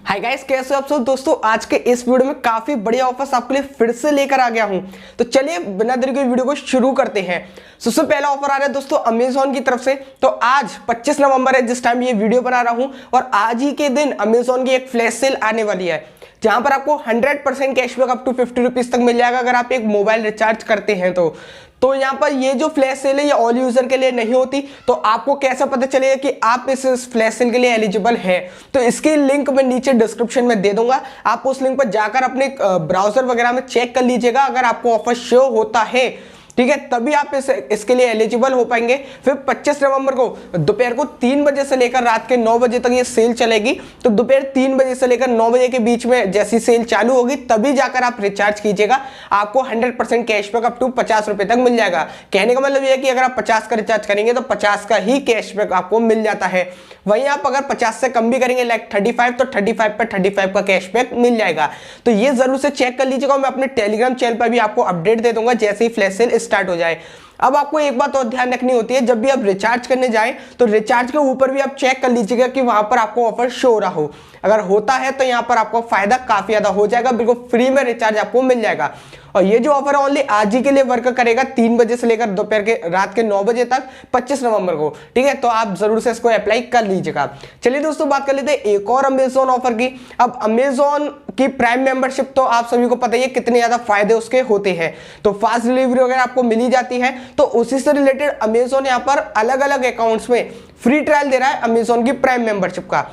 Hi guys, कैसे हो आप सब दोस्तों। आज के इस वीडियो में काफी बढ़िया ऑफर्स आपके लिए फिर से लेकर आ गया हूं। तो चलिए बिना देरी के वीडियो को शुरू करते हैं। सबसे पहला ऑफर आ रहा है दोस्तों अमेजॉन की तरफ से। तो आज 25 नवंबर है जिस टाइम ये वीडियो बना रहा हूं, और आज ही के दिन अमेजॉन की एक फ्लैश सेल आने वाली है जहां पर आपको 100% कैशबैक अप टू 50 रुपीज तक मिल जाएगा अगर आप एक मोबाइल रिचार्ज करते हैं तो यहाँ पर ये जो फ्लैश सेल है ये ऑल यूजर के लिए नहीं होती। तो आपको कैसे पता चलेगा कि आप इस फ्लैश सेल के लिए एलिजिबल हैं? तो इसकी लिंक मैं नीचे डिस्क्रिप्शन में दे दूंगा। आप उस लिंक पर जाकर अपने ब्राउजर वगैरह में चेक कर लीजिएगा। अगर आपको ऑफर शो होता है, ठीक है, तभी आप इसके लिए एलिजिबल हो पाएंगे। फिर 25 नवंबर को दोपहर को 3 बजे से लेकर रात के 9 बजे तक ये सेल चलेगी। तो दोपहर 3 बजे से लेकर 9 बजे के बीच में जैसी सेल चालू होगी तभी जाकर आप रिचार्ज कीजिएगा। आपको 100% कैशबैक अप टू 50 रुपए तक मिल जाएगा। कहने का मतलब यह है कि अगर आप 50 का रिचार्ज करेंगे तो 50 का ही कैशबैक आपको मिल जाता है। वहीं आप अगर 50 से कम भी करेंगे लाइक 35 तो 35 पर 35 का कैशबैक मिल जाएगा। तो ये जरूर से चेक कर लीजिएगा। मैं अपने टेलीग्राम चैनल पर भी आपको अपडेट दे दूंगा जैसे ही फ्लैश सेल स्टार्ट हो जाए। अब आपको एक बात और ध्यान रखनी होती है, जब भी आप रिचार्ज करने जाएं तो रिचार्ज के ऊपर भी आप चेक कर लीजिएगा कि वहां पर आपको ऑफर शो हो रहा हो। अगर होता है तो यहां पर आपको फायदा काफी ज्यादा हो जाएगा, बिल्कुल फ्री में रिचार्ज आपको मिल जाएगा। और ये जो ऑफर है ओनली आज ही के लिए वर्क करेगा, 3 बजे से लेकर दोपहर के रात के 9 बजे तक 25 नवंबर को, ठीक है। तो आप जरूर से इसको अप्लाई कर लीजिएगा। चलिए दोस्तों बात कर लेते हैं एक और अमेजॉन ऑफर की। अब अमेजॉन की प्राइम मेंबरशिप तो आप सभी को पता ही है कितने ज्यादा फायदे उसके होते हैं। तो फास्ट डिलीवरी वगैरह आपको मिली जाती है। तो उसी से रिलेटेड अमेजॉन यहाँ पर अलग अलग अकाउंट्स में फ्री ट्रायल दे रहा है अमेजॉन की प्राइम मेंबरशिप का।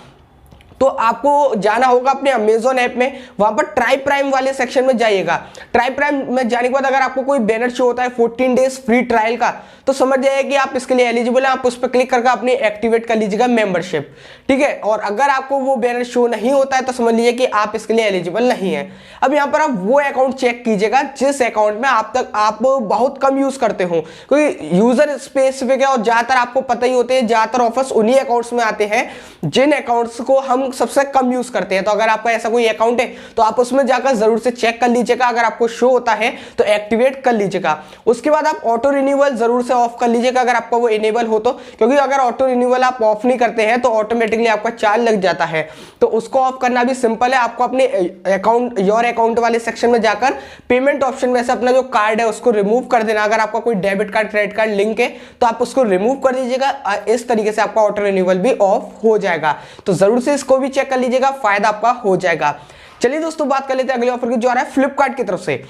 तो आपको जाना होगा अपने अमेजॉन ऐप में, वहां पर ट्राई प्राइम वाले सेक्शन में जाइएगा। ट्राई प्राइम में जाने के बाद अगर आपको कोई बैनर शो होता है 14 डेज फ्री ट्रायल का, तो समझ जाइए कि आप इसके लिए एलिजिबल हैं। आप उस पर क्लिक करके अपनी एक्टिवेट कर लीजिएगा मेंबरशिप, ठीक है। और अगर आपको वो बैनर शो नहीं होता है तो समझ लीजिए कि आप इसके लिए एलिजिबल नहीं है। अब यहाँ पर आप वो अकाउंट चेक कीजिएगा जिस अकाउंट में आप बहुत कम यूज करते हो, क्योंकि यूजर स्पेसिफिक है और ज्यादातर आपको पता ही होते हैं, ज्यादातर ऑफर्स उन्हीं अकाउंट्स में आते हैं जिन अकाउंट्स को हम सबसे कम यूज करते हैं। तो अगर आपका ऐसा कोई अकाउंट है तो आप उसमें जाकर जरूर से चेक कर लीजिएगा। अगर आपको शो होता है तो एक्टिवेट कर लीजिएगा। उसके बाद आप ऑटो रिन्यूअल जरूर से ऑफ कर लीजिएगा अगर आपका वो इनेबल हो तो, क्योंकि अगर ऑटो रिन्यूअल आप ऑफ नहीं करते हैं तो ऑटोमेटिकली आपका चार्ज लग जाता है। तो उसको ऑफ करना भी सिंपल है। आपको अपने अकाउंट योर अकाउंट वाले सेक्शन में जाकर पेमेंट ऑप्शन में से अपना जो कार्ड है उसको रिमूव कर देना। अगर आपका कोई debit card credit card link है तो आप उसको रिमूव कर दीजिएगा। इस तरीके से आपका ऑटो रिन्यूअल भी ऑफ हो जाएगा। तो जरूर से इसको भी चेक कर लीजिएगा, फायदा आपका हो जाएगा। चलिए दोस्तों बात कर लेते हैं अगले ऑफर की जो आ रहा है फ्लिपकार्ट की तरफ से।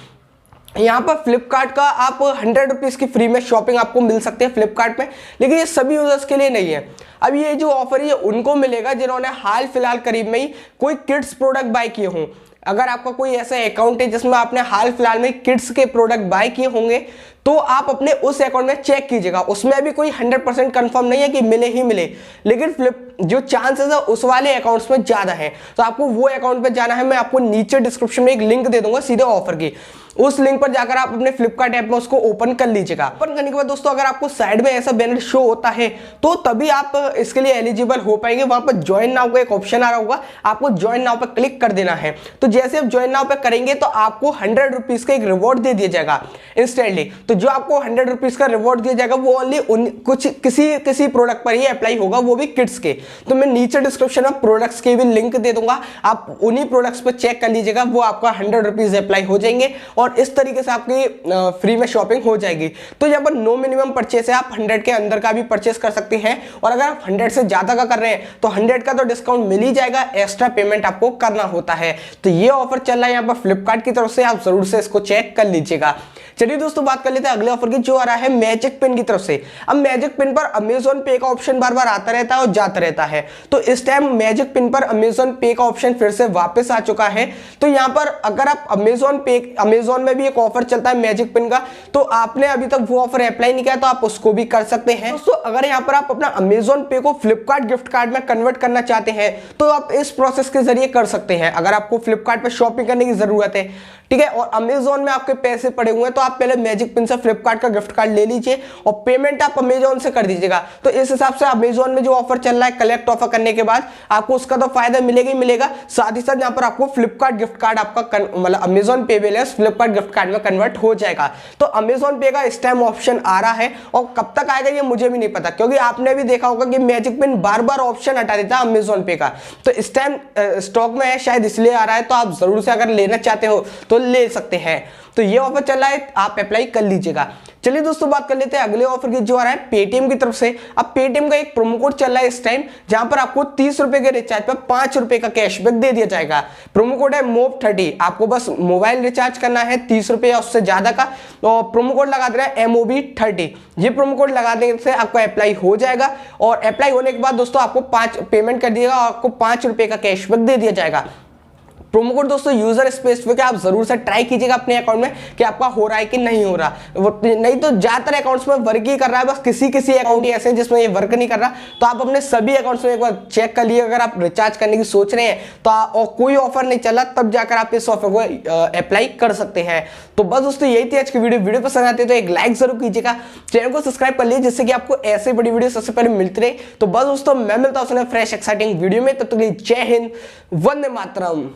यहाँ पर फ्लिपकार्ट का आप 100 रुपीज की फ्री में शॉपिंग आपको मिल सकते हैं फ्लिपकार्ट में, लेकिन ये सभी यूजर्स के लिए नहीं है। अब ये जो ऑफर है उनको मिलेगा जिन्होंने हाल फिलहाल करीब में ही कोई किड्स प्रोडक्ट बाय किए हों। अगर आपका कोई ऐसा अकाउंट है जिसमें आपने हाल फिलहाल में किड्स के प्रोडक्ट बाय किए होंगे तो आप अपने उस अकाउंट में चेक कीजिएगा। उसमें अभी कोई 100% कंफर्म नहीं है कि मिले ही मिले, लेकिन जो चांसेस है उस वाले अकाउंट्स में ज्यादा है। तो आपको वो अकाउंट पे जाना है। मैं आपको नीचे डिस्क्रिप्शन में एक लिंक दे दूंगा सीधे ऑफर की, उस लिंक पर जाकर आप अपने फ्लिपकार्ट ऐप में उसको ओपन कर लीजिएगा। ओपन करने के बाद दोस्तों अगर आपको साइड में ऐसा बैनर शो होता है तो तभी आप इसके लिए एलिजिबल हो पाएंगे। वहां पर ज्वाइन नाउ का एक ऑप्शन आ रहा होगा, आपको ज्वाइन नाउ पर क्लिक कर देना है। तो जैसे आप ज्वाइन नाउ पर करेंगे तो आपको 100 रुपीज का एक रिवॉर्ड दे दिया जाएगा इंस्टेंटली। तो जो आपको 100 रुपीज का रिवॉर्ड दिया जाएगा वो ओनली किसी प्रोडक्ट पर ही अप्लाई होगा, वो भी किड्स के। तो मैं नीचे डिस्क्रिप्शन में प्रोडक्ट्स के भी लिंक दे दूंगा, आप उन्हीं प्रोडक्ट्स पर चेक कर लीजिएगा। वो आपका 100 रुपीज अप्लाई हो जाएंगे और इस तरीके से आपकी फ्री में शॉपिंग हो जाएगी। तो यहाँ पर नो मिनिमम परचेस है, आप 100 के अंदर का भी परचेस कर सकते हैं। और अगर आप 100 से ज्यादा का कर रहे हैं तो 100 का तो डिस्काउंट मिल ही जाएगा, एक्स्ट्रा पेमेंट आपको करना होता है। तो ये ऑफर चल रहा है यहाँ पर फ्लिपकार्ट की तरफ से, आप जरूर से इसको चेक कर लीजिएगा। चलिए दोस्तों बात कर लेते हैं अगले ऑफर की जो आ रहा है मैजिक पिन की तरफ से। अब मैजिक पिन पर अमेजॉन पे का ऑप्शन बार बार आता रहता है और जाता रहता है। तो इस टाइम मैजिक पिन पर अमेजॉन पे का ऑप्शन फिर से वापस आ चुका है। तो यहाँ पर अगर आप अमेजॉन में भी एक ऑफर चलता है मैजिक पिन का, तो आपने अभी तक वो ऑफर अप्लाई नहीं किया तो आप उसको भी कर सकते हैं। दोस्तों अगर यहाँ पर आप अपना अमेजॉन पे को फ्लिपकार्ट गिफ्ट कार्ड में कन्वर्ट करना चाहते हैं तो आप इस प्रोसेस के जरिए कर सकते हैं। अगर आपको फ्लिपकार्ट पे शॉपिंग करने की जरूरत है, ठीक है, और अमेजॉन में आपके पैसे पड़े हुए हैं तो आप पहले मैजिक पिन से फ्लिपकार्ट का गिफ्ट कार्ड ले लीजिए और पेमेंट आप अमेजोन से कर दीजिएगा। तो इस हिसाब से अमेजोन में जो ऑफर चल रहा है कलेक्ट ऑफर करने के बाद आपको उसका तो फायदा मिलेगा ही मिलेगा, साथ ही साथ यहाँ पर आपको फ्लिपकार्ट गिफ्ट कार्ड आपका मतलब अमेजोन पे बैलेंस फ्लिपकार्ट गिफ्ट कार्ड में कन्वर्ट हो जाएगा। तो अमेजोन पे का इस टाइम ऑप्शन आ रहा है और कब तक आएगा ये मुझे भी नहीं पता, क्योंकि आपने भी देखा होगा कि मैजिक पिन बार बार ऑप्शन हटा देता है अमेजोन पे का। तो इस टाइम स्टॉक में है शायद इसलिए आ रहा है, तो आप जरूर से अगर लेना चाहते हो तो ले सकते हैं। तो ये ऑफर चल रहा है, आप अप्लाई कर लीजिएगा। चलिए दोस्तों बात कर लेते हैं अगले ऑफर की जो आ रहा है पेटीएम की तरफ से। अब पेटीएम का एक प्रोमो कोड चल रहा है इस टाइम, जहां पर आपको 30 रुपए के रिचार्ज पर 5 रुपए का कैशबैक दे दिया जाएगा। प्रोमो कोड है MOB30। आपको बस मोबाइल रिचार्ज करना है 30 रुपए या उससे ज्यादा का, तो प्रोमो कोड लगा देना है MOB30। ये प्रोमो कोड लगा देने से आपको अप्लाई हो जाएगा और अप्लाई होने के बाद दोस्तों आपको 5 पेमेंट कर दिएगा और आपको 5 रुपए का कैशबैक दे दिया जाएगा। प्रोमो कोड दोस्तों यूजर स्पेसिफिक है, आप जरूर से ट्राई कीजिएगा अपने अकाउंट में कि आपका हो रहा है कि नहीं हो रहा। नहीं तो ज्यादातर अकाउंट्स में वर्क ही कर रहा है, बस किसी किसी अकाउंट ही ऐसे हैं जिसमें ये वर्क नहीं कर रहा। तो आप अपने सभी अकाउंट्स में एक बार चेक कर लिए, अगर आप रिचार्ज करने की सोच रहे हैं तो और कोई ऑफर नहीं चला तब जाकर आप इस ऑफर को अप्लाई कर सकते हैं। तो बस दोस्तों यही थी आज की वीडियो पसंद आती है तो एक लाइक जरूर कीजिएगा, चैनल को सब्सक्राइब कर लीजिए जिससे कि आपको ऐसे बड़ी वीडियो सबसे पहले मिलती रहे। तो बस दोस्तों मैं मिलता हूं फ्रेश एक्साइटिंग वीडियो में, तब तक के लिए जय हिंद, वंदे मातरम।